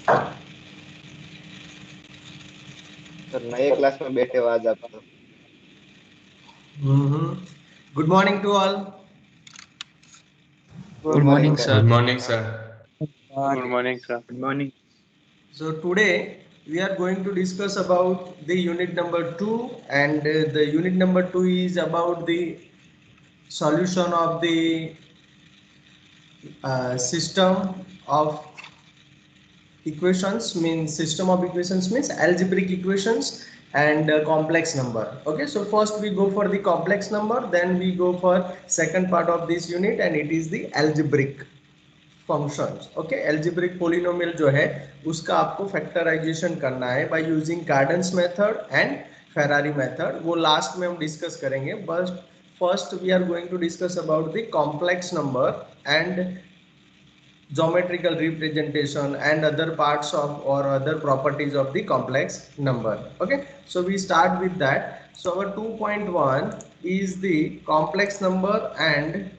Sir नए class में बैठे हो आज आप तो। Good morning to all. Good Good morning morning, sir. sir. Good morning, sir. Good morning, sir. Good morning. So today we are going to discuss about the unit number 2, and the unit number 2 is about the solution of the system of equations, means system of equations means algebraic equations and complex number. Okay, so first we go for the complex number, then we go for second part of this unit, and it is the algebraic functions. Okay, algebraic polynomial जो है उसका आपको factorisation करना है by using Cardan's method and Ferrari method. वो last में हम discuss करेंगे. बस first we are going to discuss about the complex number and geometrical representation and other parts of or other properties of the complex number. Okay, so we start with that. So our 2.1 is the complex number and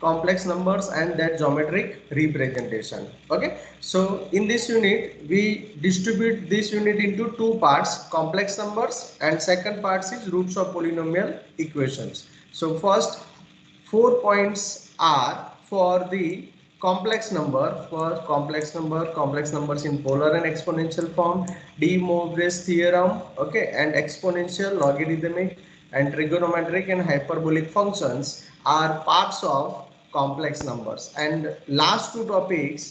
complex numbers and their geometric representation. Okay, so in this unit we distribute this unit into two parts, complex numbers, and second part is roots of polynomial equations. So first 4 points are for the complex number. For complex numbers in polar and exponential form, de Moivre's theorem, okay, and exponential, logarithmic, and trigonometric and hyperbolic functions are parts of complex numbers. And last two topics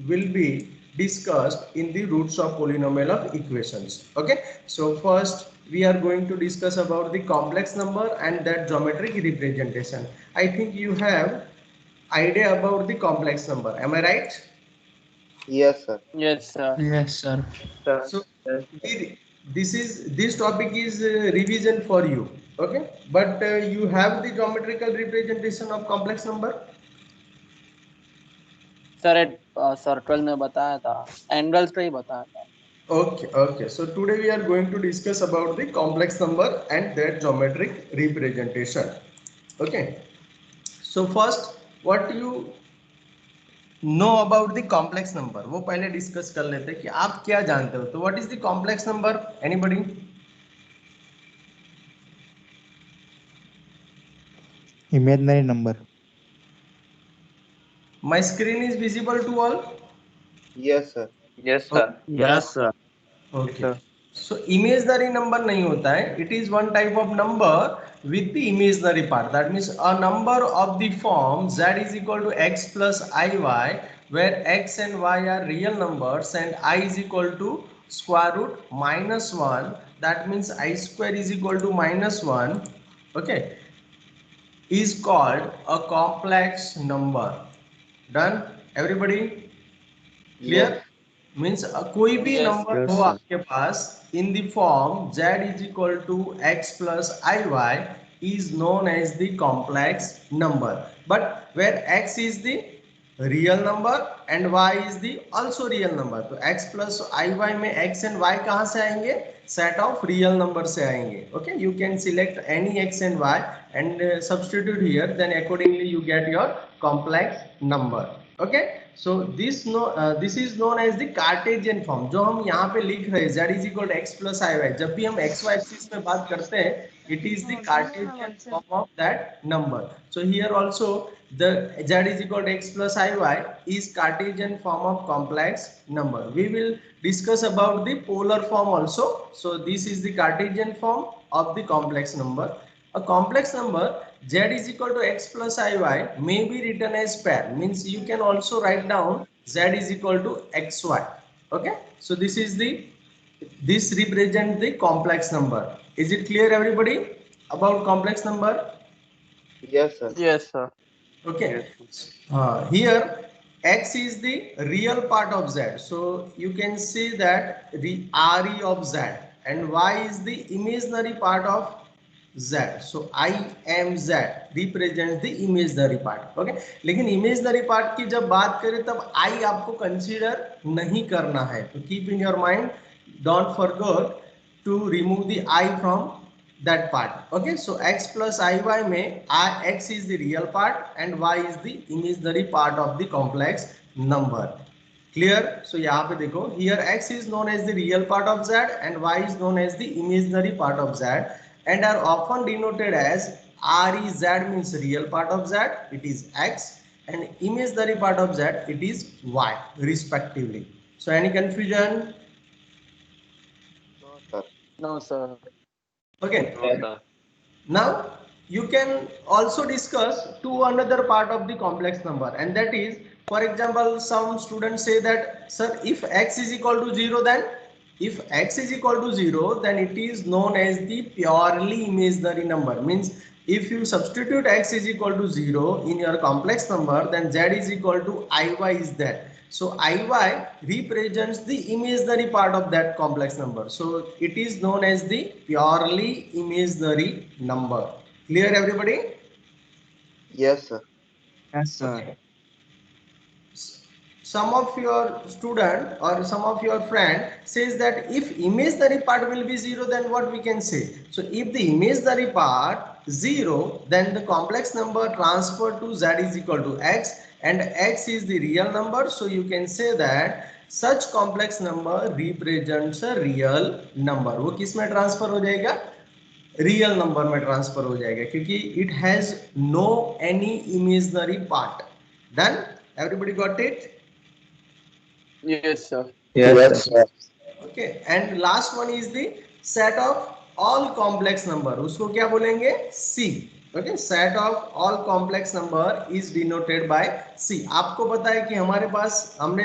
will be discussed in the roots of polynomial of equations. Okay, so first we are going to discuss about the complex number and that geometric representation. I think you have idea about the complex number, am I right? Yes sir. Yes, sir. Yes, sir. So this topic is revision for you. Okay, but you have the geometrical representation of complex number. Sir 12 में बताया था, angles पे ही बताया था. Okay, okay. So today we are going to discuss about the complex number and their geometric representation. Okay. So first, what you know about the complex number? वो पहले discuss कर लेते हैं कि आप क्या जानते हो. तो what is the complex number? Anybody? Imaginary number. My screen is visible to all. Yes sir. Yes, sir. Yes, sir. Okay. So imaginary number नहीं होता है. It is one type of number with the imaginary part. That means a number of the form z is equal to x plus iy, where x and y are real numbers and I is equal to square root minus 1. That means I square is equal to minus 1. Okay, is called a complex number. Done? Everybody clear? Yes. Means कोई भी Yes. Number Yes, हो sir. आपके पास in the form z is equal to x plus i y is known as the complex number, but where x is the real number and y is the also real number. तो x plus iy में x and y कहाँ से आएंगे? Set of real number से आएंगे. Okay, you can select any x and y and substitute here, then accordingly you get your complex number. Okay, so this is known as the Cartesian form. जो हम यहाँ पे लिख रहे हैं z is equal to x plus iy, जब भी हम xy axis में बात करते हैं, it is the Cartesian form of that number. So here also the z is equal to x plus iy is Cartesian form of complex number. We will discuss about the polar form also. So this is the Cartesian form of the complex number. A complex number z is equal to x plus iy may be written as pair, means you can also write down z is equal to xy. Okay, so this represents the complex number. Is it clear everybody about complex number? Yes sir. Yes, sir. Okay. Yes. Here x is the real part of z, so you can see that the re of z, and y is the imaginary part of z. So I am z represents the imaginary part. Okay, लेकिन imaginary part की जब बात करें तब I आपको consider नहीं करना है. तो keep in your mind, don't forget to remove the I from that part. Okay, so x plus iy में x is the real part and y is the imaginary part of the complex number. Clear? So यहाँ पे देखो, here x is known as the real part of z and y is known as the imaginary part of z and are often denoted as REZ means real part of z, it is x, and imaginary part of z, it is y respectively. So any confusion? No, sir. No, sir. Okay. No, sir. Now you can also discuss to another part of the complex number, and that is, for example, some students say that, sir, if x is equal to 0, then if x is equal to 0, then it is known as the purely imaginary number. Means if you substitute x is equal to 0 in your complex number, then z is equal to iy is there. So iy represents the imaginary part of that complex number. So it is known as the purely imaginary number. Clear, everybody? Yes, sir. Yes, sir. Okay. Some of your student or some of your friend says that if imaginary part will be 0, then what we can say? So if the imaginary part 0, then the complex number transferred to z is equal to x and x is the real number. So you can say that such complex number represents a real number. वो किस में transfer हो जाएगा? Real number में transfer हो जाएगा क्योंकि it has no any imaginary part. Done? Everybody got it? Yes, sir. Yes, sir. Okay, and last one is the set of all complex number. उसको क्या बोलेंगे? C. Okay, set of all complex number is denoted by C. आपको पता है कि हमारे पास हमने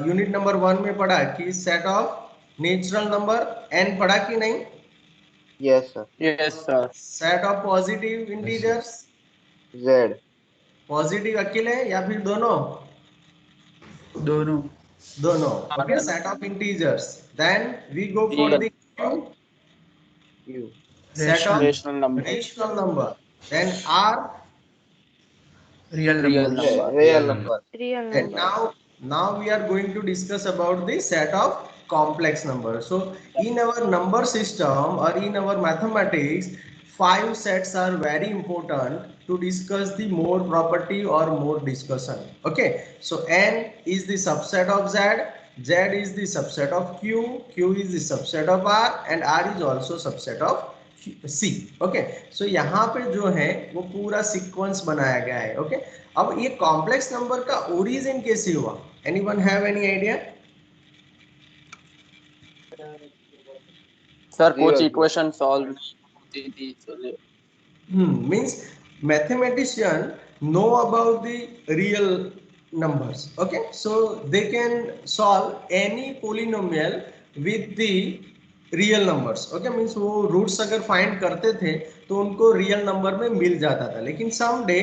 unit number 1 में पढ़ा कि set of natural number n पढ़ा कि नहीं? Yes, sir. Yes, sir. set of positive integers, Z. Positive अकेले या फिर दोनों? दोनों. दोनों. Okay, set of integers. Then we go for Real. the Q. Q. Set of Rational number. rational number. Then R. Real Real number. number. Real number. Real And number. now we are going to discuss about the set of complex number. So in our number system or in our mathematics, 5 sets are very important to discuss the more property or more discussion. Okay, so n is the subset of z, z is the subset of q, q is the subset of r, and r is also subset of C. Okay, so यहाँ पे जो है वो पूरा sequence बनाया गया है. Okay, अब ये कॉम्प्लेक्स नंबर का ओरिजिन कैसे हुआ? Anyone have any idea? Sir कुछ Zero. इक्वेशन सॉल्व होती थी इसलिए. Means mathematician know about the real numbers. Okay, so they can solve any polynomial with the real numbers. Okay, means वो roots अगर find करते थे तो उनको रियल नंबर में मिल जाता था. लेकिन some day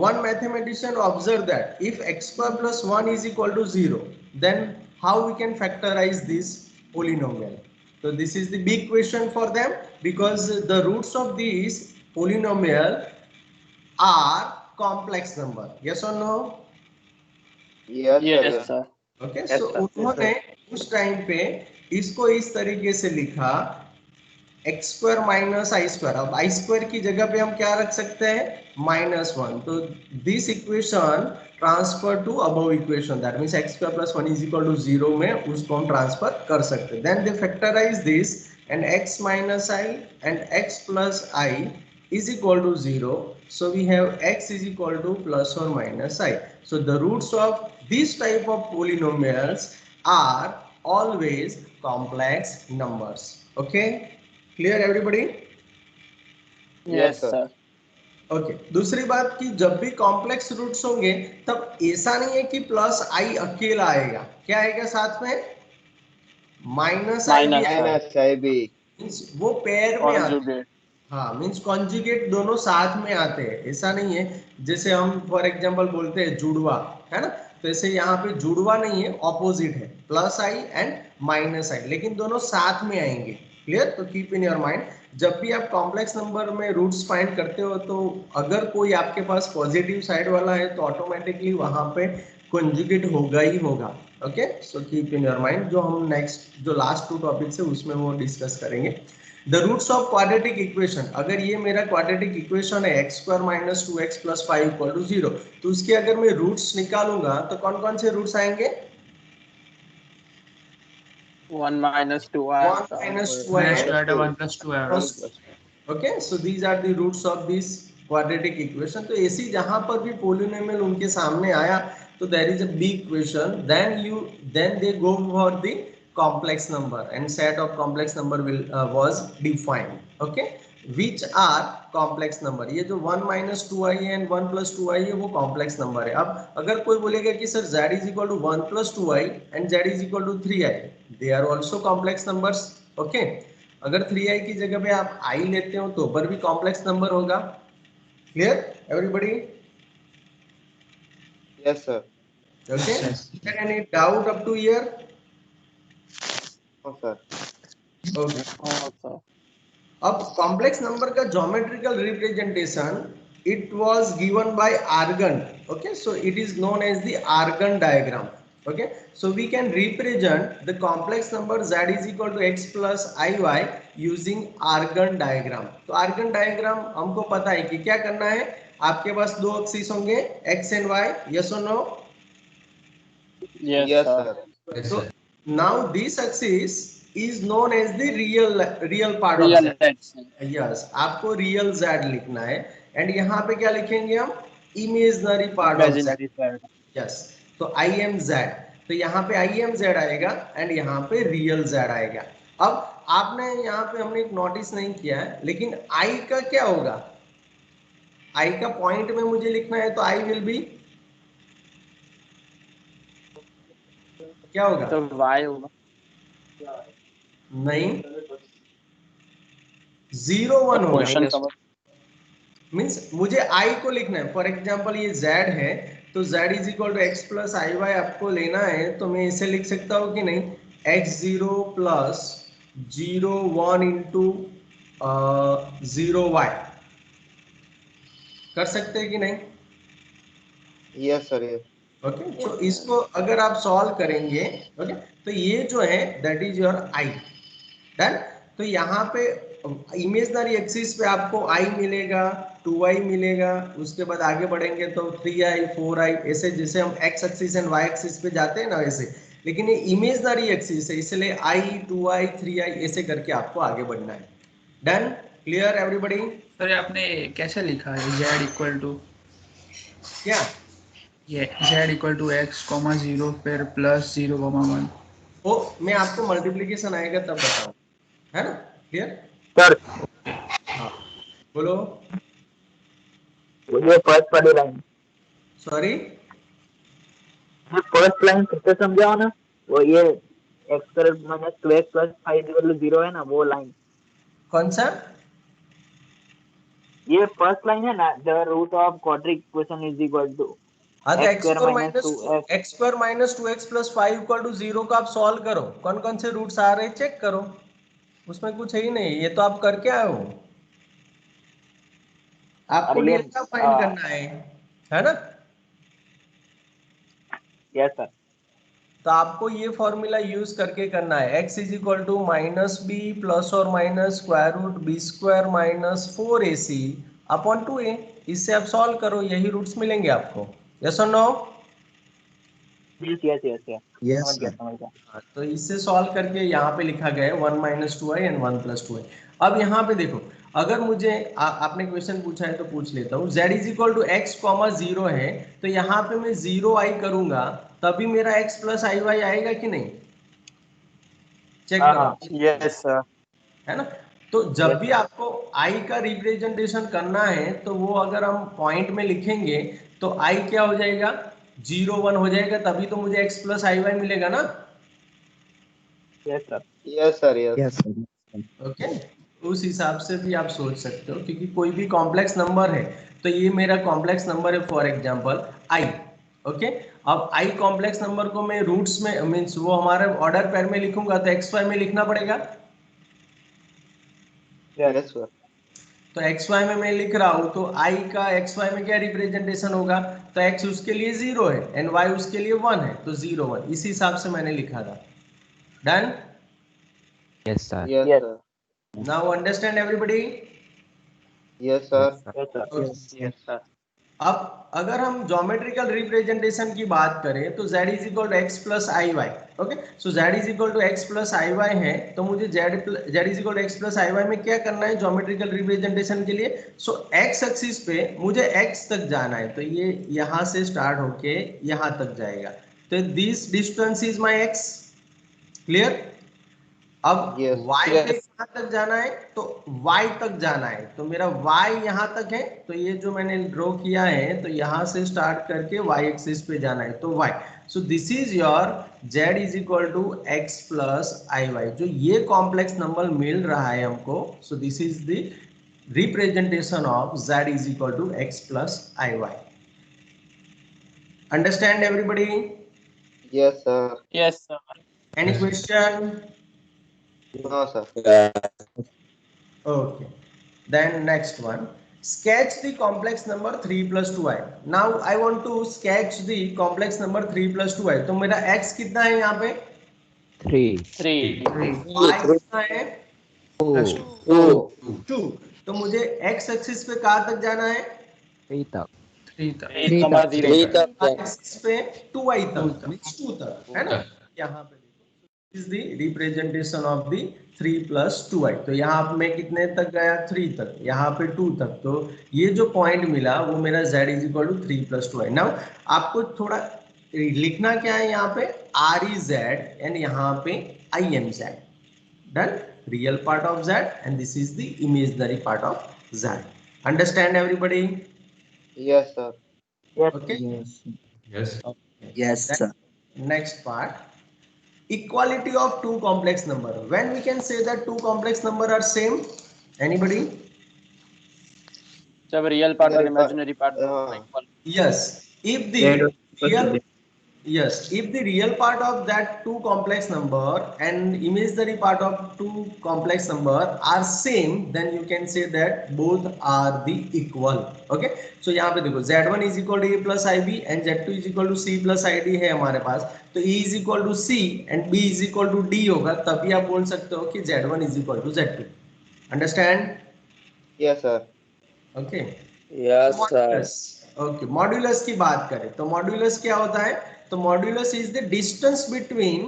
one mathematician observed that if x square plus 1 is equal to 0, then how we can factorize this polynomial? So this is the big question for them because the roots of these polynomial are complex number. Yes or no? Yes, sir. Yes, Yes. sir. Okay, Yes, so sir. उन्होंने उस time पे इसको इस तरीके से लिखा x square minus i square. अब आई square की जगह पे हम क्या रख सकते हैं? -1. तो this equation transfer to above equation, that means x square plus 1 is equal to 0 में उसको हम ट्रांसफर कर सकते हैं. Then they factorise this and x minus i and x plus i is equal to 0. So we have x is equal to plus or minus I. So the roots of this type of polynomials are always complex numbers. Okay, clear everybody? Yes, sir. sir. Okay, दूसरी बात कि जब भी complex roots होंगे तब ऐसा नहीं है कि प्लस आई अकेला आएगा. क्या आएगा साथ में? माइनस आई भी Minus आएगा. Minus IB. Means वो पेयर में आता है. Conjugate. हाँ, मीन्स कॉन्जुगेट दोनों साथ में आते हैं. ऐसा नहीं है जैसे हम फॉर एग्जांपल बोलते हैं जुड़वा, है ना? तो ऐसे यहाँ पे जुड़वा नहीं है, ऑपोजिट है, प्लस आई एंड माइनस आई, लेकिन दोनों साथ में आएंगे. क्लियर? तो कीप इन योर माइंड, जब भी आप कॉम्प्लेक्स नंबर में रूट्स फाइंड करते हो तो अगर कोई आपके पास पॉजिटिव साइड वाला है तो ऑटोमेटिकली वहां पे कॉन्जुगेट होगा ही होगा. Okay, so keep in your mind. जो हम नेक्स्ट जो लास्ट 2 टॉपिक्स है उसमें वो डिस्कस करेंगे. The roots of quadratic equation, अगर ये मेरा क्वाड्रेटिक इक्वेशन है x square minus 2x plus 5 equal to 0, तो उसके अगर मैं रूट्स निकालूंगा तो कौन कौन से रूट्स आएंगे? 1 minus 2i 1 minus 2i minus and 2 at 1 plus 2 1 errors. plus okay, so these are the roots of this quadratic equation. तो ऐसी जहां पर भी polynomial उनके सामने आया तो there is a big question, then they go for the complex number and set of complex number will was defined. Okay, which are complex number? ये जो 1 minus 2i and 1 plus 2i है वो complex number है. अब अगर कोई बोलेगा कि sir z is equal to 1 plus 2i and z is equal to 3i, they are also complex numbers. Okay, अगर 3i की जगह पे आप i लेते हो तो पर भी कॉम्प्लेक्स नंबर होगा. Clear everybody? yes sir. Okay, Yes. Any doubt up to here? No sir. Okay, oh sir अब कॉम्प्लेक्स नंबर का geometrical representation it was given by Argand. Okay, so it is known as the Argand diagram. Okay, so we can represent the complex number z is equal to x plus iy using Argand diagram. तो Argand diagram हमको पता है कि क्या करना है. आपके पास दो एक्सिस होंगे x and y. Yes or no? yes Yes sir sir. So now this axis is known as the real part of real z. axis yes, आपको रियल z लिखना है एंड यहाँ पे क्या लिखेंगे हम? Imaginary part of z. imaginary side yes, तो I am z, तो यहाँ पे आई एम z आएगा एंड यहाँ पे रियल z आएगा. अब आपने यहाँ पे हमने एक नोटिस नहीं किया है, लेकिन i का क्या होगा? i का पॉइंट में मुझे लिखना है तो i विल बी क्या होगा? तो y होगा नहीं, 0 1 तो होगा. क्वेश्चन समझ मीन्स मुझे i को लिखना है. फॉर एग्जाम्पल ये z है तो z is equal to x plus i y आपको लेना है तो मैं इसे लिख सकता हूँ कि नहीं? x0 plus 0 1 into 0y. कर सकते हैं कि नहीं? Yes sir. Yes. ओके, तो इसको अगर आप सॉल्व करेंगे, ओके, तो ये जो है that is your i. Done. तो यहाँ पे इमेजनरी एक्सिस पे आपको i मिलेगा, 2i मिलेगा, उसके बाद आगे बढ़ेंगे तो 3i 4i ऐसे, जैसे हम x axis and y axis पे जाते हैं ना वैसे. लेकिन ये इमेजनरी एक्सिस है इसलिए i 2i 3i ऐसे करके आपको आगे बढ़ना है. डन? Clear everybody? सर ये आपने कैसे लिखा है z इक्वल टू क्या? ये z equal to x comma 0 फिर प्लस 0 कॉमा 1. वो मैं आपको मल्टीप्लीकेशन आएगा तब बताऊं, है ना? क्लियर? सर हाँ, बोलो. ये फर्स्ट वाली लाइन, सॉरी, ये फर्स्ट लाइन फिर से समझाओ ना. वो ये x square minus 2x plus 5 equal to 0 है ना, वो लाइन. कौन सा? ये फर्स्ट लाइन है ना, the root of quadric equation is equal to हाँ, तो x x square square minus minus 2x. X square minus 2x plus 5 equal to 0 का आप सॉल्व करो. कौन कौन से रूट्स आ रहे हैं चेक करो, उसमें कुछ है ही नहीं. ये तो आप करके आए हो, आपको अरे ये डेल्टा फाइंड करना है ना? Yes sir. तो आपको ये फॉर्मूला यूज करके करना है. x is equal to minus b plus और minus square root b square minus 4ac upon 2a. इससे आप सॉल्व करो, यही रूट्स मिलेंगे आपको. यस और no? Yes yes yes yes. Yes समझ गया. तो इससे सॉल्व करके यहाँ पे लिखा गया है 1 minus 2i and 1 plus 2i. अब यहाँ पे देखो, अगर मुझे आपने क्वेश्चन पूछा है तो पूछ लेता हूँ. z is equal to x comma 0 है तो यहाँ पे मैं 0i करूंगा तभी मेरा x प्लस आई वाई आएगा कि नहीं? चेक करो. yes sir है ना? तो जब भी आपको i का रिप्रेजेंटेशन करना है तो वो अगर हम पॉइंट में लिखेंगे तो i क्या हो जाएगा? 0 1 हो जाएगा, तभी तो मुझे x प्लस आई वाई मिलेगा ना. Yes sir. Yes sir. Yes. Yes okay, उस हिसाब से भी आप सोच सकते हो, क्योंकि कोई भी कॉम्प्लेक्स नंबर है तो ये मेरा कॉम्प्लेक्स नंबर है फॉर एग्जांपल i. ओके, अब i कॉम्प्लेक्स नंबर को मैं रूट्स में मींस वो हमारे ऑर्डर पेयर में लिखूंगा तो xy में लिखना पड़ेगा. Yes sir. तो xy में मैं लिख रहा हूं तो i का xy में क्या रिप्रेजेंटेशन होगा? तो x उसके लिए 0 है एंड y उसके लिए 1 है तो 0 1 इसी हिसाब से मैंने लिखा था. Done? Yes sir. Yes Yes. sir. Now understand everybody? Yes sir. Yes sir. yes sir अब अगर हम ज्योमेट्रिकल रिप्रेजेंटेशन की बात करें तो z is equal to x plus i y. Okay, so z is equal to x plus i y है, तो मुझे z is equal to x plus i y में क्या करना है ज्योमेट्रिकल रिप्रेजेंटेशन के लिए? सो x एक्सिस पे मुझे x तक जाना है, तो ये यहाँ से स्टार्ट होके यहाँ तक जाएगा, तो this distance is my x। Clear? अब Yes. y पे कहाँ तक जाना है? तो y तक जाना है, तो मेरा y यहाँ तक है, तो ये जो मैंने ड्रॉ किया है तो यहाँ से स्टार्ट करके y एक्सिस पे जाना है, तो y। So this is your z is equal to x plus i y. जो ये कॉम्प्लेक्स नंबर मिल रहा है हमको, so this is the representation of z is equal to x plus i y. Understand everybody? Yes, sir. Yes, sir. Any question? No, sir. Okay. Then next one. Sketch the complex number 3 plus 2i. Now I want to sketch the complex number 3 plus 2i. तो मेरा x कितना है यहाँ पे? 3. y कितना है? 2. तो मुझे x एक्सिस पे कहाँ तक जाना है? 3 तक 3, 0. एक्सिस पे 2i तक, मींस 2 तक, है ना? यहाँ पे is the representation of the 3 plus 2i। तो यहाँ मैं कितने तक गया? 3 तक, यहाँ पे 2 तक, तो ये जो पॉइंट मिला वो मेरा z is equal to 3 plus 2i। Now आपको थोड़ा लिखना क्या है यहाँ पे? r is z एंड यहाँ पे I am z। Done? Real part of z and this is the imaginary part of z। Understand everybody? Yes, sir. Okay, Yes, sir. next part, equality of two complex number. When we can say that two complex number are same? Anybody? जब real part और Imaginary imaginary part हाँ. Equal. Yes, if the real, yes, if the real part of that two complex number and imaginary part of two complex number are same, then you can say that both are the equal. Okay, so यहाँ पे देखो z1 is equal to a plus ib and z2 is equal to c plus id है हमारे पास, तो e is equal to c and b is equal to d होगा, तभी आप बोल सकते हो कि z1 is equal to z2। Understand? Yes, sir. Okay. Yes, sir. Okay, modulus की बात करें तो मॉड्यूलस क्या होता है? तो modulus is the distance between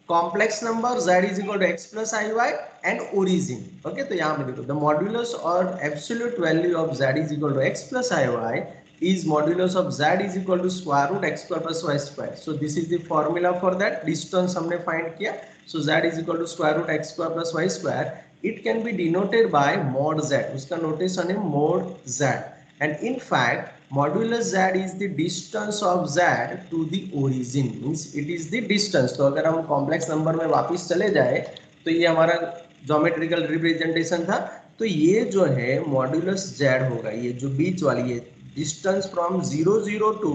complex number z is equal to x plus i y and origin. Okay, तो यहाँ पे देखो द मॉड्यूलस और absolute value of z is equal to x plus i y is modulus of z is equal to square root x square plus y square. So this is the formula for that. Distance हमने find किया, so z is equal to square root x square plus y square. It can be denoted by mod z. उसका notation है mod z. And in fact, modulus z is the distance of z to the origin. Means it is the distance. तो अगर हम complex number में वापस चले जाए, तो ये हमारा geometrical representation था. तो ये जो है modulus z होगा, ये जो बीच वाली है distance from 0 0 to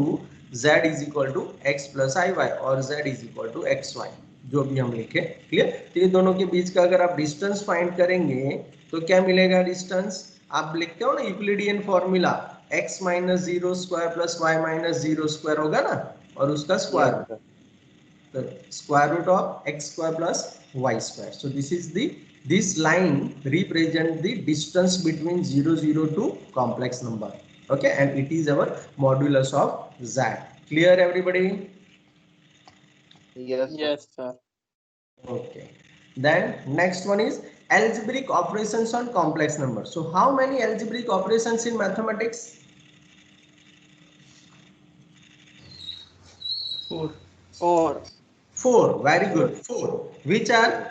z is equal to x plus i y और z is equal to x y, जो भी हम लिखे। क्लियर? तो ये दोनों के बीच का अगर आप डिस्टेंस फाइंड करेंगे तो क्या मिलेगा? डिस्टेंस आप लिखते हो ना Euclidean formula, x minus 0 square plus y minus 0 square होगा ना, और उसका square Yes, sir. the square root of x square plus y square. So this is the, this line represent the distance between 0 0 to complex number. Okay, and it is our modulus of z. Clear everybody? Yes, sir. Yes, sir. Okay, then next one is algebraic operations on complex numbers. So how many algebraic operations in mathematics? 4. 4. Very good. 4. Which are?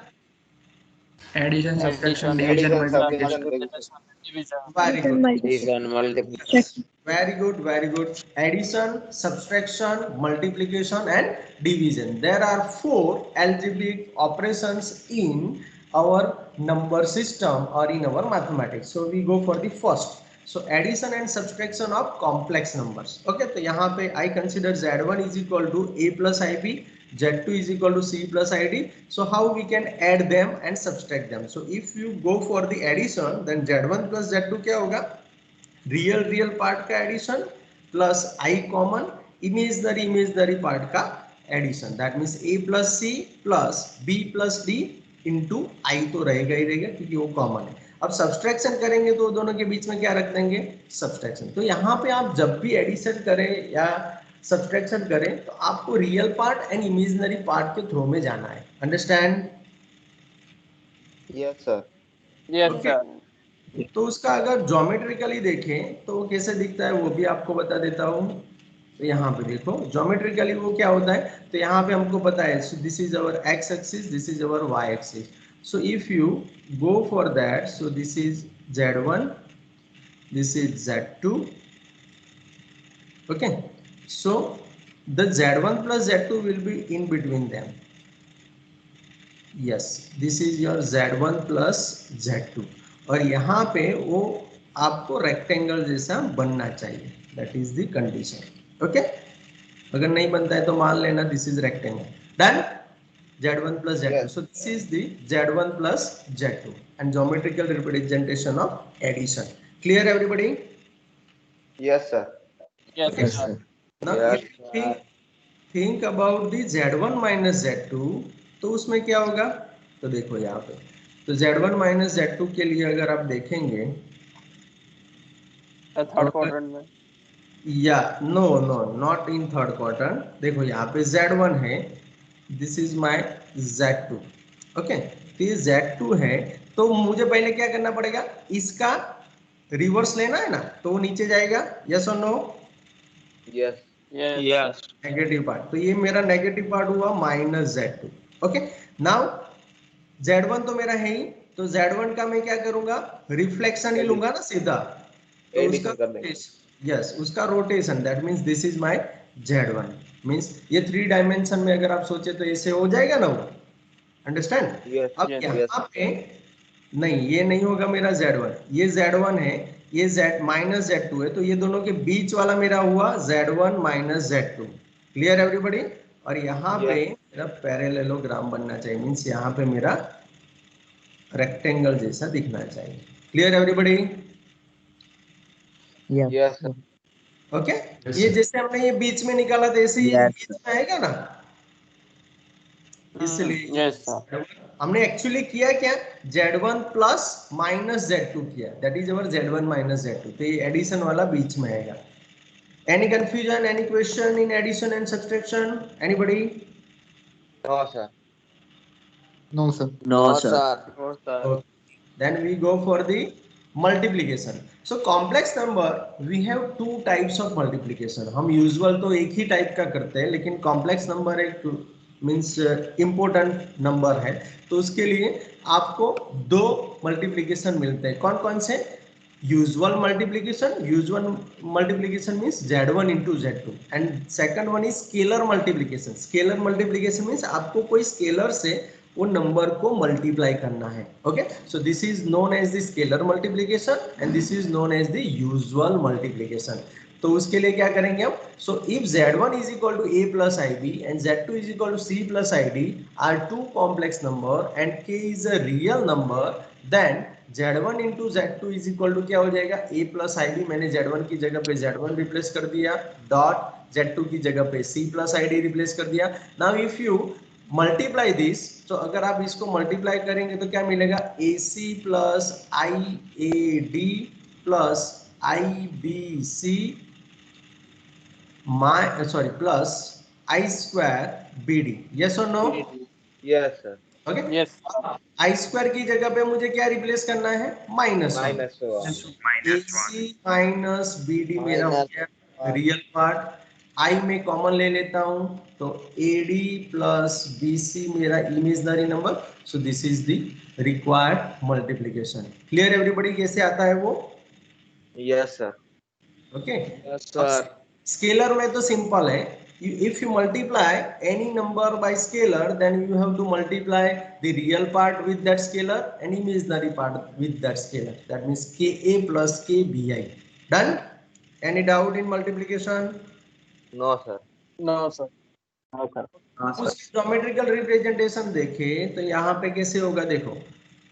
Addition subtraction Addition, division subtraction, multiplication Division. Very good. Division, multiplication. Very good, very good. Addition, subtraction, multiplication and division. There are 4 algebraic operations in our number system or in our mathematics. So we go for the first. So addition and subtraction of complex numbers. Okay, तो यहाँ पे I consider z1 is equal to a plus ib, z2 is equal to c plus id. So how we can add them and subtract them? So if you go for the addition, then z1 plus z2 क्या होगा? Real part का addition plus i common, imaginary part का addition, that means a plus c plus b plus d into i तो रहेगा ही रहेगा क्योंकि वो common है। अब सब्सट्रैक्शन करेंगे तो दोनों के बीच में क्या रख देंगे, सब्सट्रैक्शन। तो यहाँ पे आप जब भी एडिशन करें या सब्सट्रैक्शन करें तो आपको real part and imaginary part के थ्रू में जाना है। Understand? Yes sir. Yes Okay. Sir. तो उसका अगर ज्योमेट्रिकली देखें तो वो कैसे दिखता है वो भी आपको बता देता हूँ। तो यहाँ पे देखो ज्योमेट्रिकली वो क्या होता है, तो यहाँ पे हमको पता है this is our x axis, this is our y axis. So if you go for that, so this is Z1, this is Z2. Okay, so the Z1 plus Z2 will be in between them. Yes, this is your Z1 plus Z2 और यहाँ पे वो आपको rectangle जैसा बनना चाहिए, that is the condition. Okay, अगर नहीं बनता है तो मान लेना this is rectangle. Done? Z1 plus Z2. Yes. So this is the Z1 plus Z2 and geometrical representation of addition. Clear everybody? Yes sir. Yes Okay. Sir. Now Yes. if we think about the Z1 minus Z2 तो उसमें क्या होगा, तो देखो यहाँ पे तो Z1 minus Z2 के लिए अगर आप देखेंगे थर्ड क्वाड्रेंट में। या no no not in third quarter, देखो यहाँ पे Z1 है, this is my Z2। Okay, तो ये Z2 है तो मुझे पहले क्या करना पड़ेगा, इसका रिवर्स लेना है ना, तो वो नीचे जाएगा। यस और no? Yes. Yes. Negative part, तो ये मेरा नेगेटिव पार्ट हुआ minus Z2। Okay, now Z1 तो मेरा है ही, तो Z1 का मैं क्या करूंगा, रिफ्लेक्शन ही लूंगा ना सीधा, तो Addition उसका करने के। यस उसका rotation, that means this is my Z1 means ये 3 डायमेंशन में अगर आप सोचे तो ऐसे हो जाएगा ना वो। अंडरस्टैंड? Yes. अब Yes, यहाँ पे नहीं, ये नहीं होगा मेरा Z1, ये Z1 है, ये Z माइनस Z2 है, तो ये दोनों के बीच वाला मेरा हुआ Z1 minus Z2। Clear everybody? और यहाँ पे मेरा पैरेललोग्राम बनना चाहिए, मींस यहाँ पे मेरा रेक्टेंगल जैसा दिखना चाहिए। Clear everybody? Yes sir. Okay, ये जैसे हमने ये बीच में निकाला था ऐसे ये बीच में आएगा ना, इसलिए यस सर। हमने एक्चुअली किया क्या, Z1 प्लस माइनस Z2 किया, that is our Z1 minus Z2, तो ये एडिशन वाला बीच में आएगा। Any confusion, any question in addition and subtraction, anybody? No sir. No, sir. और sir. Then we go for the multiplication. So complex number we have two types of multiplication. हम usual तो एक ही type का करते हैं, लेकिन complex number एक means important number है, तो उसके लिए आपको दो मल्टीप्लीकेशन मिलते हैं। कौन कौन से? Usual multiplication means Z1 into Z2 and second one is scalar multiplication. Scalar multiplication means आपको कोई स्केलर से वो नंबर को मल्टीप्लाई करना है। Okay, so this is known as the scalar multiplication and this is known as the usual multiplication. तो उसके लिए क्या करेंगे हम, so if Z1 is equal to A plus IB and Z2 is equal to C plus ID are two complex number and K is a real number, then Z1 into Z2 is equal to क्या हो जाएगा, A plus IB, मैंने Z1 की जगह पे Z1 replace कर दिया, dot Z2 की जगह पे C plus ID रिप्लेस कर दिया। Now if you multiply this, तो अगर आप इसको मल्टीप्लाई करेंगे तो क्या मिलेगा, AC plus IAD plus IBC plus I square BD। Yes और no? Yes sir. Okay, yes. I square की जगह पे मुझे क्या रिप्लेस करना है, minus Minus one. AC minus BD मेरा हो गया रियल पार्ट। I में कॉमन ले लेता हूं तो AD प्लस BC मेरा imaginary number. So this is the required multiplication. Clear everybody कैसे आता है वो? Yes sir. Okay, Yes sir. Scalar में तो सिंपल है, if you multiply any number by scalar then you have to multiply the real part with that scalar and imaginary part with that scalar, that means Ka plus Kbi। done? Any doubt in multiplication? No sir. No sir. उसकी geometrical representation देखें तो यहाँ पे कैसे होगा, देखो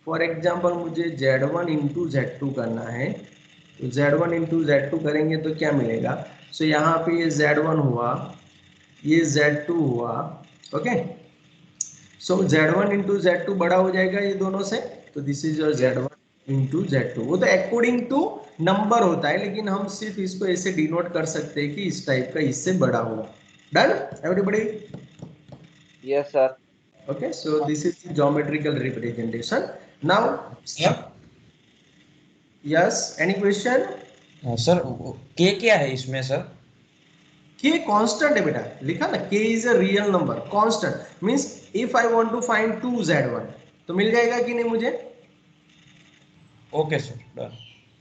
for example मुझे Z1 into Z2 करना है, तो Z1 into Z2 करेंगे तो क्या मिलेगा, सो यहाँ पे ये Z1 हुआ, ये Z2 हुआ। ओके, सो Z1 into Z2 बड़ा हो जाएगा ये दोनों से, तो this is your Z1 into Z2। वो तो अकॉर्डिंग टू नंबर होता है, लेकिन हम सिर्फ इसको ऐसे डिनोट कर सकते हैं कि इस टाइप का इससे बड़ा होगा। Done everybody? Yes, sir. Okay, so this is the geometrical representation. Now, yes, any question? Sir के क्या है इसमें सर? K constant है बेटा, लिखा ना, K is a real number, constant means if I want to find 2Z1 तो मिल जाएगा कि नहीं मुझे? Okay sir, done.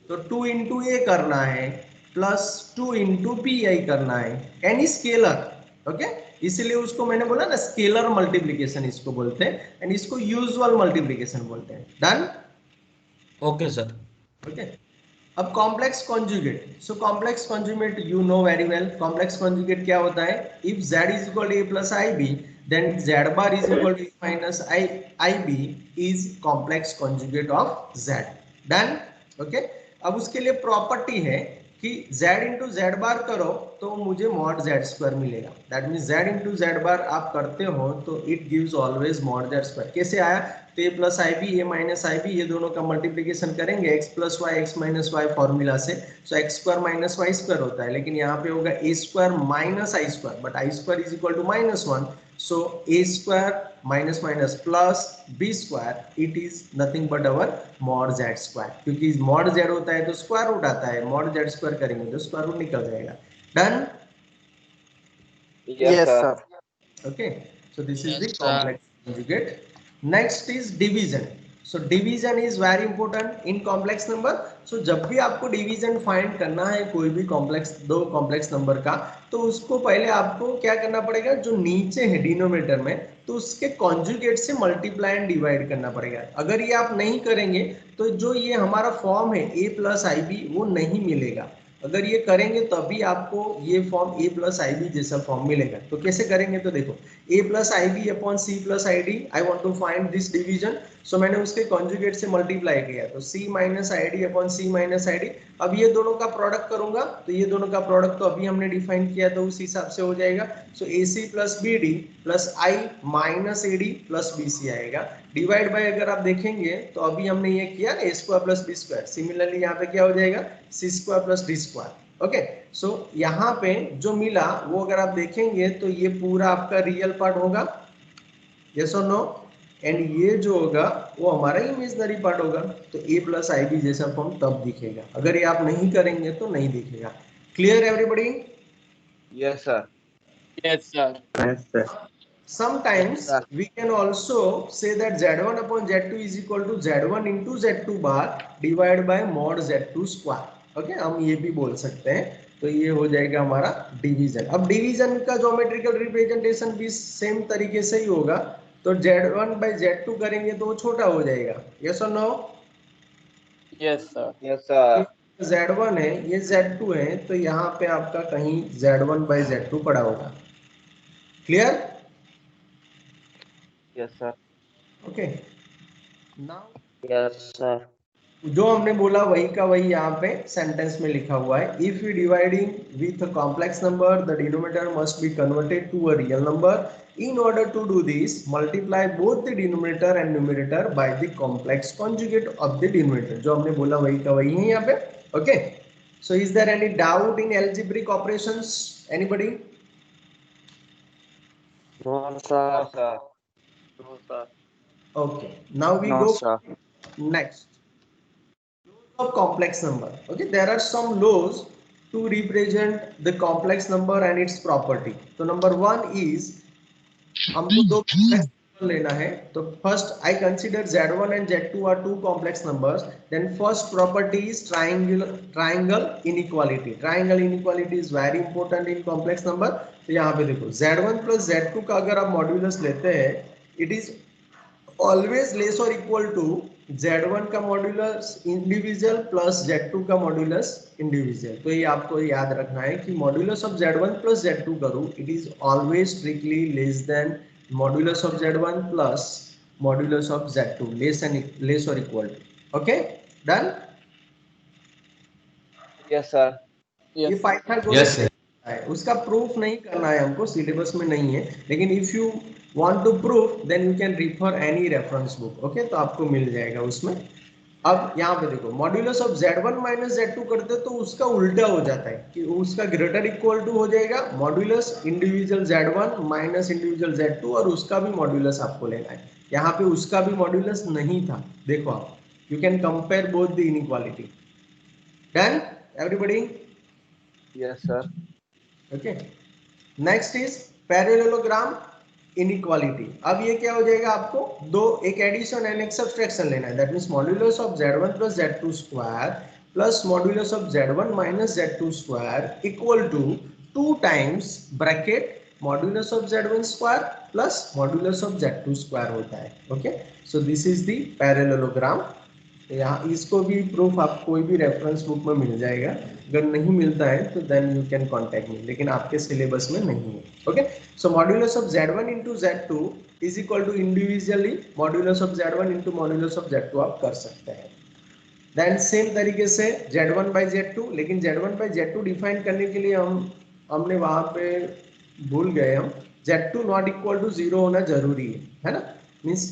तो 2 इंटू ए करना है प्लस 2 इंटू पी आई करना है, एनी स्केलर। ओके, इसलिए उसको मैंने बोला ना स्केलर मल्टीप्लीकेशन इसको बोलते हैं, एंड इसको यूजुअल मल्टीप्लीकेशन बोलते हैं। डन? Okay sir. ओके, अब complex conjugate. So complex conjugate you know very well. Complex conjugate क्या होता है? If z is equal to a plus i b then z bar is equal to a minus i b is complex conjugate of z। Done? Okay, अब उसके लिए property है कि z into z बार करो तो मुझे मॉड जेड स्क्वायर मिलेगा। That mean z into z बार आप करते हो तो it gives always mod z square. कैसे आया? तो a plus i b, a minus i b, ये दोनों का मल्टीप्लीकेशन करेंगे x plus y, x minus y formula से। So x square minus y square होता है, लेकिन यहाँ पे होगा a square minus i square, but i square is equal to minus one. So a square minus minus plus b square, it is nothing but our mod z square. क्योंकि mod z होता है तो square root आता है, mod z square करेंगे तो square root निकल जाएगा। Done? Yes, sir. Okay, so this is Yes, the sir. complex conjugate. Next is division. So division is very important in complex number. So जब भी आपको division find करना है कोई भी complex, दो complex number का, तो उसको पहले आपको क्या करना पड़ेगा? जो नीचे है डिनोमिनेटर में, तो उसके कॉन्जुगेट से मल्टीप्लाई एंड डिवाइड करना पड़ेगा। अगर ये आप नहीं करेंगे तो जो ये हमारा फॉर्म है a प्लस आई बी वो नहीं मिलेगा। अगर ये करेंगे तभी आपको ये form a plus i b जैसा फॉर्म मिलेगा। तो कैसे करेंगे? तो देखो, a plus i b upon c plus i d, I want to find this division. So मैंने उसके कॉन्जुगेट से मल्टीप्लाई किया, तो c minus i d upon c minus i d. अब ये दोनों का प्रोडक्ट करूंगा तो ये दोनों का प्रोडक्ट तो अभी हमने डिफाइन किया तो उस हिसाब से हो जाएगा। So a c plus b d plus i minus a d plus b c आएगा। डिवाइड बाय अगर आप देखेंगे तो अभी हमने ये किया ना, a square plus b square, similarly यहाँ पे क्या हो जाएगा? C square plus d square. Okay, so यहाँ पे जो मिला वो अगर आप देखेंगे तो ये पूरा आपका रियल पार्ट होगा, यस और नो, एंड ये जो होगा वो हमारा इमेजिनरी पार्ट होगा। तो a प्लस आई बी जैसा फॉर्म तब दिखेगा, अगर ये आप नहीं करेंगे तो नहीं दिखेगा। Clear everybody? Yes, sir. Yes, sir. Yes, sir. Sometimes Sir. we can also say that z1 upon z2 is equal to z1 into z2 bar divided by mod z2 square. Okay, हम ये भी बोल सकते हैं। तो ये हो जाएगा हमारा डिवीजन। अब डिवीजन का ज्योमेट्रिकल रिप्रेजेंटेशन भी सेम तरीके से ही होगा। तो z1 by z2 करेंगे तो वो छोटा हो जाएगा, यस और no? Yes, sir. Yes, sir. z1 है, ये z2 है, तो यहाँ पे आपका कहीं z1 by z2 पड़ा होगा। Clear? Yes, sir. Okay, now Yes, sir. जो हमने बोला वही का वही यहाँ पे सेंटेंस में लिखा हुआ है। If you dividing with a complex number the denominator must be converted to a real number. In order to do this, multiply both the denominator and numerator by the complex conjugate of the denominator. जो हमने बोला वही का वही है यहाँ पे। Okay, so is there any doubt in algebraic operations? Anybody? No, No, sir. sir. No, sir. Okay, now we No, go sir. next. Laws of complex number. Okay, there are some laws to represent the complex number and its property. So number one is हमको दो complex number लेना है। तो first I consider z1 and z2 are two complex numbers. Then first property is triangle inequality. Triangle inequality is very important in complex number. तो यहाँ पे देखो z1 plus z2 का अगर आप मॉड्यूलस लेते हैं, it is always less or equal to z1 का मॉड्यूलस इंडिविजुअल प्लस z2 का मॉड्यूलस इंडिविजुअल। तो ये आपको याद रखना है कि modulus of z1 plus z2 करूं, it is always strictly less than modulus of z1 plus modulus of z2, less और equal to. Okay, done? Yes, sir. ये Yes. पाइथागोरस है, उसका प्रूफ नहीं करना है हमको, सिलेबस में नहीं है, लेकिन if you want to proof then you can refer any reference book. Okay, तो आपको मिल जाएगा उसमें। अब यहाँ पे देखो modulus of Z1 minus Z2 करते तो उसका उल्टा हो जाता है कि उसका ग्रेटर इक्वल टू हो जाएगा modulus individual Z1 minus individual Z2 और उसका भी मॉड्यूलस आपको लेना है। यहाँ पे उसका भी मॉड्यूलस नहीं था, देखो आप you can compare both the inequality. Done everybody? Yes, sir. Okay, next is parallelogram inequality. अब ये क्या हो जाएगा, आपको दो एक एडिशन एंड एक सब्सट्रैक्शन लेना है। That means modulus of Z1 plus Z2 square plus modulus of Z1 minus Z2 square equal to 2 times bracket modulus of Z1 square plus modulus of Z2 square होता है। Okay, so this is the parallelogram. यहाँ इसको भी proof आप कोई भी reference book में मिल जाएगा, अगर नहीं मिलता है तो then you can contact me, लेकिन आपके सिलेबस में नहीं है। Okay, so modulus of Z1 into Z2 is equal to individually modulus of Z1 into modulus of Z2 आप कर सकते हैं। देन सेम तरीके से Z1 बाई Z2, लेकिन Z1 बाई Z2 डिफाइन करने के लिए हमने वहां पे भूल गए, हम Z2 नॉट इक्वल टू 0 होना जरूरी है ना, मीन्स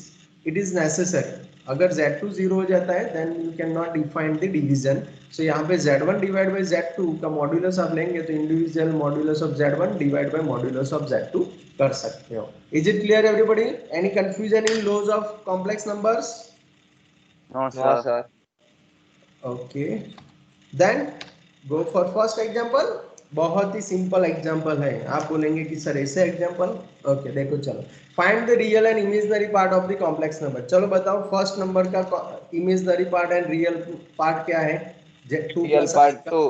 इट इज नेसेसरी। अगर Z2 0 हो जाता है then you can not define the division. So यहाँ पे Z1 डिवाइड बाई Z2 का मॉड्यूलस आप लेंगे तो individual modulus of Z1 divide by modulus of Z2 कर सकते हो। Is it clear everybody? Any confusion in laws of complex numbers? No No, sir. sir. Okay, then go for first example. बहुत ही simple example है, आप बोलेंगे कि sir ऐसे एग्जांपल। ओके देखो, चलो find the real and imaginary part of the complex number. चलो बताओ फर्स्ट नंबर का imaginary part and real part क्या है? Real part 2.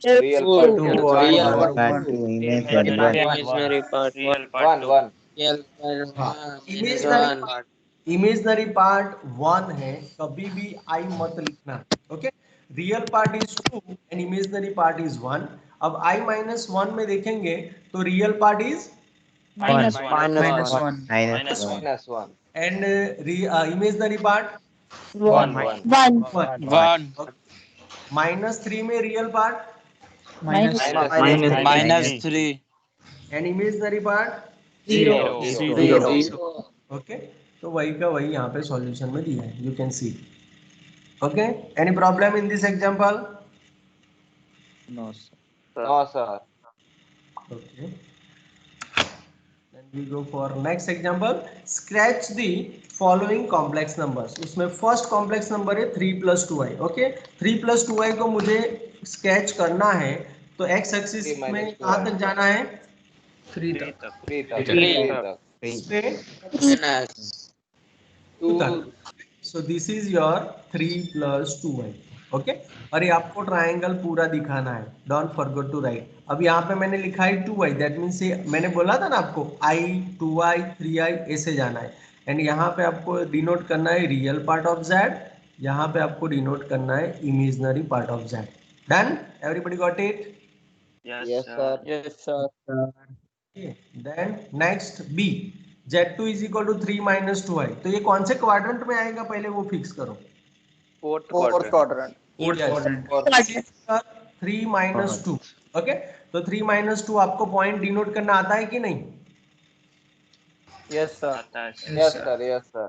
Real part 2. Real part two, imaginary part 1, 1. real हाँ, part इमेजिनरी इमेजिनरी पार्ट 1 है, कभी भी आई मत लिखना। Okay, real part is 2 and imaginary part is 1। अब i माइनस 1 में देखेंगे तो real part is minus minus 1 Minus 1. And imaginary part 1, 1. 1 -3 में real part -3 and imaginary part 0. Okay, तो वही का वही यहाँ पे सॉल्यूशन में दिया है, you can see. Okay, any problem in this example? No, sir. Okay. Then we go for next example. Scratch the following complex numbers. उसमें फर्स्ट कॉम्प्लेक्स नंबर है 3 + 2i। ओके, 3 + 2i को मुझे स्केच करना है तो एक्स एक्सिस 3 - में 2i. कहाँ तक जाना है? 3 तक 3 तक. पे minus 2 तक। सो this is your 3 + 2i। Okay, और ये आपको ट्रायंगल पूरा दिखाना है, डोंट फॉरगेट टू राइट। अब यहाँ पे मैंने लिखा है 2i, दैट मीन्स ये मैंने बोला था ना आपको i 2i 3i ऐसे जाना है। एंड यहाँ पे आपको डिनोट करना है रियल पार्ट ऑफ z, यहाँ पे आपको डिनोट करना है imaginary part of z। Done, everybody got it? Yes, sir. yes sir then next b, z2 = 3 - 2i। तो ये कौन से क्वाड्रेंट में आएगा पहले वो फिक्स करो। fourth quadrant fourth Yes. quadrant 3 - 2। Okay, तो 3 - 2 आपको पॉइंट डिनोट करना आता है कि नहीं? yes sir Yes, sir. Yes, sir.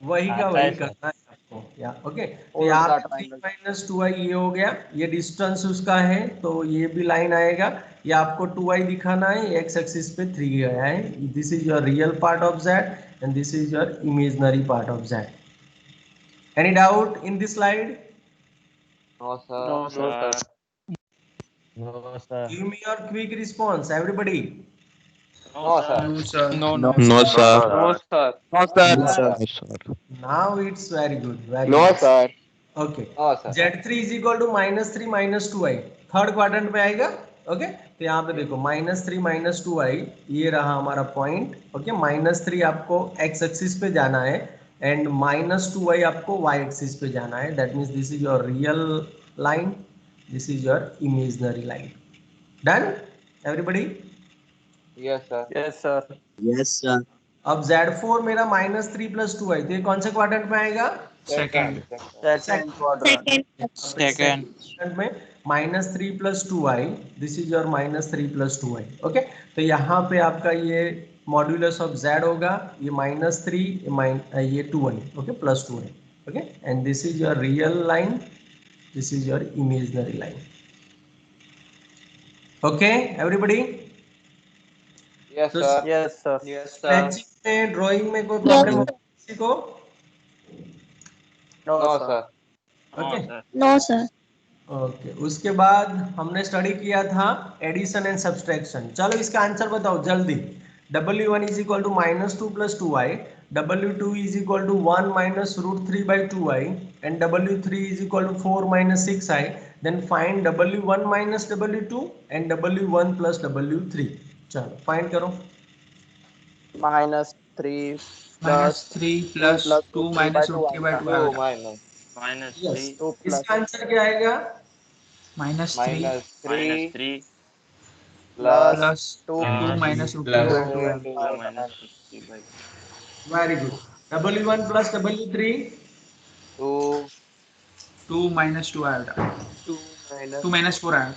वही का वही करना है आपको। या ओके, तो और यहाँ का पे 3 - 2i ये हो गया, ये डिस्टेंस उसका है तो ये भी लाइन आएगा। ये आपको 2i दिखाना है, एक्स एक्सिस पे 3 गया है। This is your real part of z and this is your imaginary part of z। Any doubt in this slide? No, sir. no sir Give me your quick response, everybody. No, sir. no sir no sir Now it's very good. Very No, good. sir. Okay. No, sir. Z3 = -3 - 2i, third quadrant में आएगा। Okay, तो यहाँ पे देखो -3 - 2i ये रहा हमारा point. Okay, -3 आपको x एक्सिस पे जाना है एंड -2i आपको y एक्सिस पे जाना है। That means this is your real line, this is your imaginary line. Done everybody? Yes, sir. yes sir अब Z4 मेरा -3 + 2i, तो ये कौन से क्वाड्रेंट में आएगा? second second quadrant second quadrant में -3 + 2i, this is your -3 + 2i। Okay, तो यहाँ पे आपका ये मॉड्यूलस ऑफ z होगा, ये -3 ये 2i, okay, +2i। Okay, and this is your real line, this is your imaginary line. Okay, everybody. Yes, तो sir. Yes, sir. Yes, sketching में, ड्राइंग में कोई Yes, प्रॉब्लम हो sir. किसी को? No, No, sir. sir. Okay No, sir. Okay, उसके बाद हमने स्टडी किया था एडिशन एंड सब्सट्रैक्शन। चलो इसका आंसर बताओ जल्दी। W1 is equal to -2 + 2i, W2 is equal to 1 - √3/2i and W3 is equal to 4 - 6i। Then find W1 - W2 and W1 + W3। चलो फाइंड करो। -3 माइनस plus 3 2 प्लस plus 2 √3 by minus 2 √3 by आएगा। 2 2 आएगा। minus yes, 2 plus इसका answer क्या आएगा? -3 -3 plus plus plus 2 2 minus √3 plus by 2 है। 2 very good. W1 + W3 2 2 minus 2 आएगा, 2 2 माइनस 4 आएगा।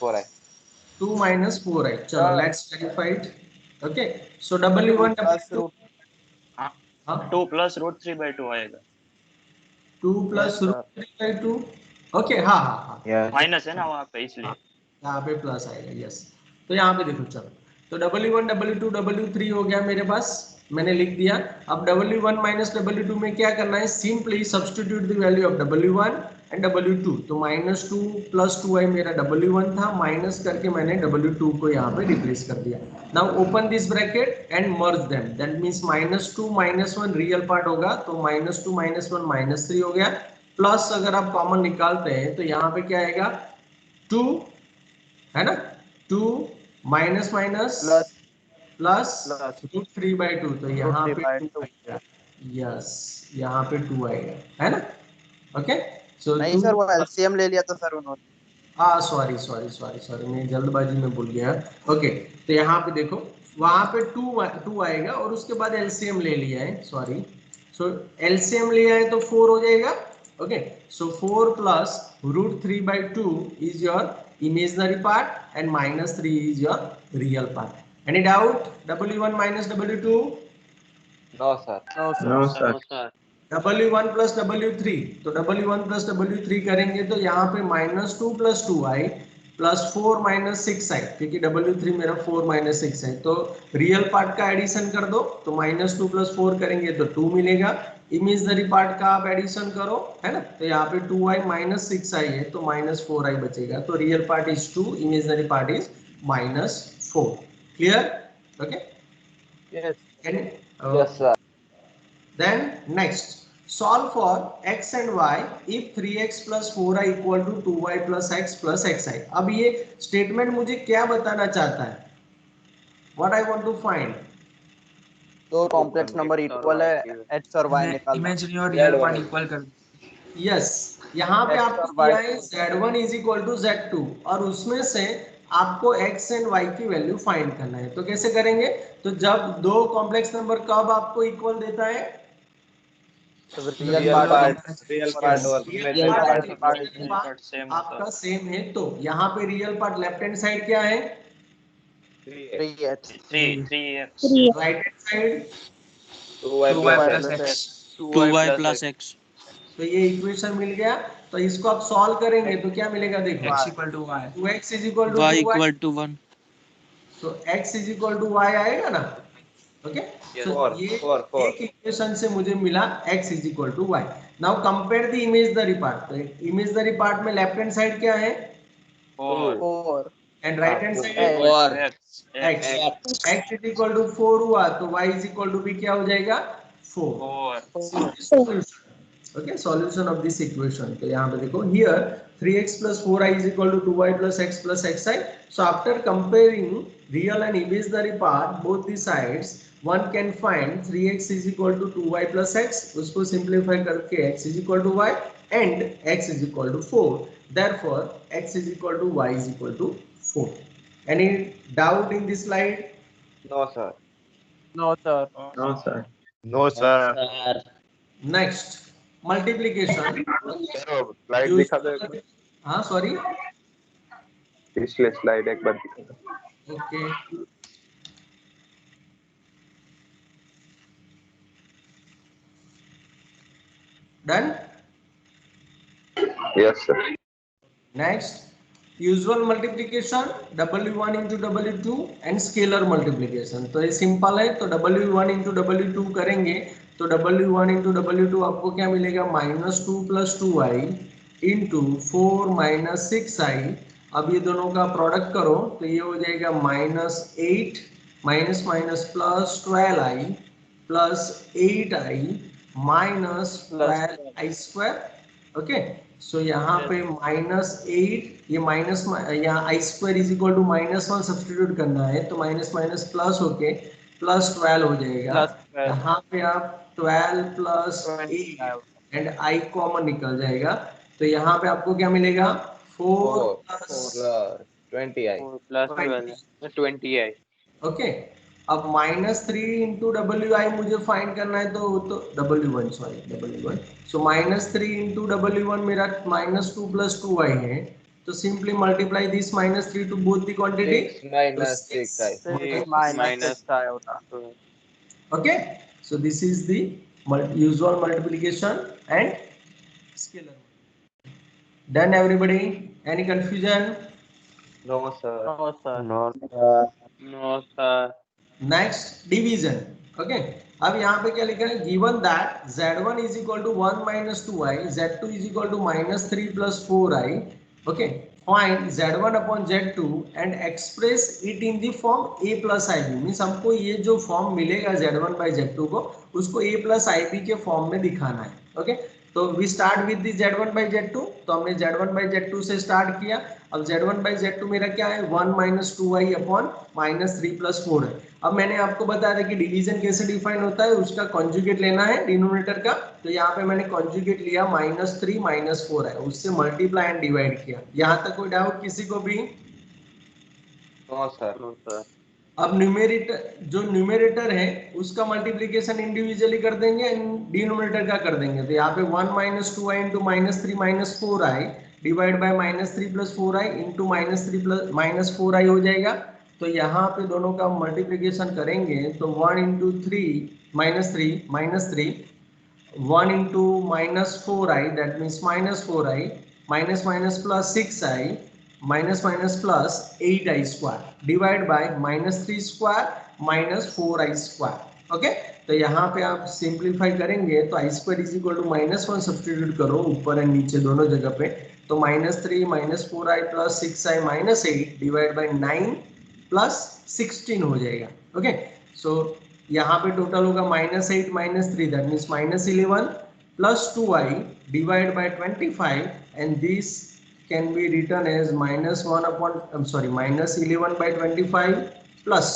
4 है। 2 - 4i। चलो Sir, let's verify it. Okay, so 2 W1 plus W2 root हाँ, 2 plus √3/2 आएगा। 2 yes + sir. √3/2। ओके, हाँ हाँ हाँ, Yes. माइनस है ना वहाँ पे इसलिए। यहाँ पे प्लस आएगा। यस, तो यहाँ पे देखो। चलो, तो W1 W2 W3 हो गया मेरे पास, मैंने लिख दिया। अब W1 - W2 में क्या करना है? Simply substitute the value of W1 and W2। तो -2 + 2i मेरा W1 था, माइनस करके मैंने W2 को यहाँ पे रिप्लेस कर दिया। Now open this bracket and merge them, that means -2 -1 real part होगा, तो -2 -1 -3 हो गया। प्लस अगर आप कॉमन निकालते हैं तो यहाँ पे क्या आएगा? 2 है ना, 2 minus minus Plus plus plus √3/2, तो यहाँ √3 पे by 2 2. आएगा। यस, यहाँ पे 2 आएगा, है ना। ओके, सो नहीं 2, सर, वो एलसीएम ले लिया था सर उन्होंने। हाँ सॉरी सॉरी सॉरी सॉरी, मैं जल्दबाजी में भूल गया। ओके, तो यहाँ पे देखो, वहां पे 2 आएगा और उसके बाद एलसीएम ले लिया है, सॉरी। सो एलसीएम लिया है तो 4 हो जाएगा। Okay, so 4 plus √3/2 is your imaginary part and -3 is your real part. Any doubt? W1 - W2, No, sir. No sir. No, sir. W1 + W3, तो W1 + W3 करेंगे तो यहाँ पे -2 + 2i प्लस 4 - 6i, क्योंकि W3 मेरा 4 - 6 है, तो रियल पार्ट का एडिशन कर दो, तो -2 + 4 करेंगे तो 2 मिलेगा। इमेजिनरी पार्ट का आप एडिशन करो, है ना, तो यहाँ पे 2i - 6i है, तो -4i बचेगा। तो real part is 2, imaginary part is -4। Clear? Okay, Yes. Yes, sir. then next, solve for x and y if 3x + 4i equal to 2y + x + xi। अब ये स्टेटमेंट मुझे क्या बताना चाहता है? What I want to find? दो complex number equal है, x और वाई निकालना। इमेजिनरी और रियल पार्ट इक्वल कर। यस, यहाँ पे X आपको और Y दिया है z1 = z2 और उसमें से आपको x एंड y की वैल्यू फाइंड करना है। तो कैसे करेंगे? तो जब दो कॉम्प्लेक्स नंबर कब आपको इक्वल देता है? तो रियल Real पार्ट और part और real imaginary part part. Imaginary part same आपका सेम है, तो यहाँ पे real part left hand side क्या है? 3x 3x 3x 3. Right hand side 2y 2y plus plus x. x 2y plus x। तो ये इक्वेशन मिल गया। तो इसको आप सॉल्व करेंगे तो क्या मिलेगा? देखो, x equal to y 2x = y 2y, equal to 1। तो x = y आएगा ना। Okay, Yes. so ये एक इक्वेशन से मुझे मिला x = y। Now compare the imaginary part. तो इमेजिनरी पार्ट में लेफ्ट हैंड साइड क्या है 4 4 and right hand side x x। x = 4 हुआ तो y = भी क्या हो जाएगा? 4। 4 Okay, solution of this equation. तो यहाँ पे देखो, here 3x + 4i = 2y + x + xi. So after comparing real and imaginary part both the sides, one can find 3x = 2y + x, उसको simplify करके x = y and x = 4. Therefore x = y = 4. Any doubt in this slide? No, sir. No sir. No, sir. No, sir. Next, multiplication. Sir slide दिखा दो एक बार, हाँ sorry, पिछले slide एक बार दिखा दो। Okay, Done? Yes, sir. Next, usual multiplication W1 into W2 and scalar multiplication. तो ये सिंपल है, तो W1 into W2 करेंगे तो W1 into W2 आपको क्या मिलेगा, -2 + 2i इंटू 4 - 6i। अब ये दोनों का प्रोडक्ट करो तो ये हो जाएगा -8 minus minus plus 12i plus 8i minus 12i²। Okay, so यहाँ पे -8 ये माइनस, यहाँ i² is equal to -1 substitute करना है तो माइनस माइनस प्लस होके +12 हो जाएगा। यहाँ पे आप 12 + 8 एंड i कॉमन निकल जाएगा तो यहाँ पे आपको क्या मिलेगा, 4 + 20i। 20i। ओके, अब -3 इंटू WI मुझे फाइंड करना है तो W1 सो -3 इंटू W1 मेरा -2 + 2i है तो simply multiply this -3 to both the quantity 6 - 6i। -6 होता। Okay, so this is the usual multiplication and scalar. Done everybody, any confusion? No, sir. No, sir. No, sir. Next division. Okay, अब यहाँ पे क्या लिखा है, given that z1 is equal to 1 - 2i, z2 is equal to -3 + 4i। Okay, find z1 upon z2 and express it in the form a + ib। Means हमको ये जो form मिलेगा z1/z2 को उसको a + ib के फॉर्म में दिखाना है। ओके, तो we start with the z1/z2, तो हमने z1/z2 से स्टार्ट किया। अब z1/z2 मेरा क्या है, 1 - 2i अपॉन -3 + 4 है। अब मैंने आपको बताया था कि डिवीजन कैसे डिफाइन होता है, उसका कॉन्जुगेट लेना है डिनोमिनेटर का, तो यहाँ पे मैंने कॉन्जुगेट लिया -3 - 4 है, उससे मल्टीप्लाई एंड डिवाइड किया। यहाँ तक कोई डाउट किसी को भी? No, sir. No, sir. अब न्यूमेरेटर, जो न्यूमेरेटर है उसका मल्टीप्लिकेशन इंडिविजुअली कर देंगे, डिनोमिनेटर का कर देंगे। तो यहाँ पे 1 - 2i into -3 - 4i divide by -3 + 4i into -3 + -4i हो जाएगा। तो यहाँ पे दोनों का मल्टीप्लिकेशन करेंगे तो 1 into 3 -3 1 into -4i that means -4i minus minus plus 6i minus minus plus 8i² divide by -3² - 4i²। Okay, तो यहाँ पे आप सिंप्लीफाई करेंगे तो i² is equal to -1 substitute करो ऊपर एंड नीचे दोनों जगह पे, तो -3 - 4i plus 6i - 8 divide by 9 plus 16 हो जाएगा। ओके, सो यहाँ पे टोटल होगा -8 - 3 that means -11 plus 2i divide by 25 and this can be written as -11/25 plus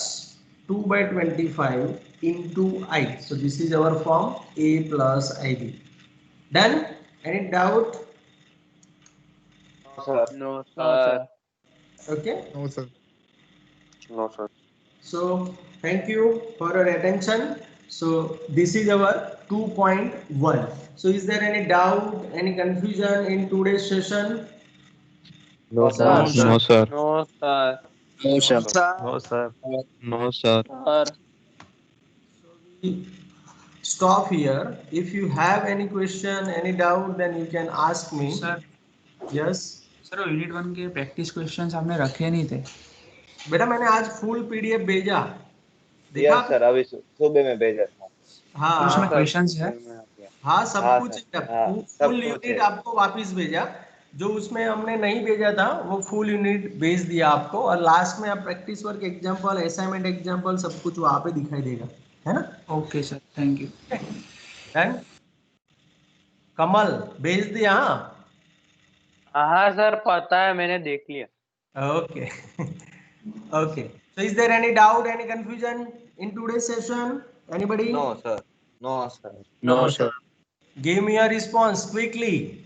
2/25 into I. So this is our form A plus IB. Done? Any doubt? No, sir. No, sir. Okay. No, sir. No, sir. So thank you for your attention. So this is our 2.1. So is there any doubt, any confusion in today's session? No, sir. No, sir. No, sir. No, sir. No, sir. No, sir. Sir. Stop here. If you have any question, any doubt, then you can ask me. Sir Yes. Sir unit 1 के practice questions आपने रखे नहीं थे। बेटा मैंने आज full PDF भेजा, देखा? Yes, sir. अभी सुबह में भेजा था। हाँ और उसमें हाँ, क्वेश्चंस है। हाँ सब हाँ, कुछ सर, हाँ, सब फुल कुछ यूनिट है। आपको वापस भेजा। जो उसमें हमने नहीं भेजा था वो फुल यूनिट भेज दिया आपको, और लास्ट में आप practice work example, assignment example सब कुछ वहाँ पे दिखाई देगा, है ना? Okay sir, thank you. Done? Kamal भेज दिया? हाँ सर, पता है, मैंने देख लिया। Okay. Okay. So is there any doubt, any confusion in today's session? Anybody? No, sir. No, sir. No, sir. Give me a response quickly.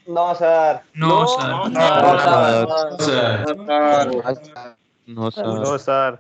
No, sir. No sir. No, sir. No, sir. No, sir. No, sir.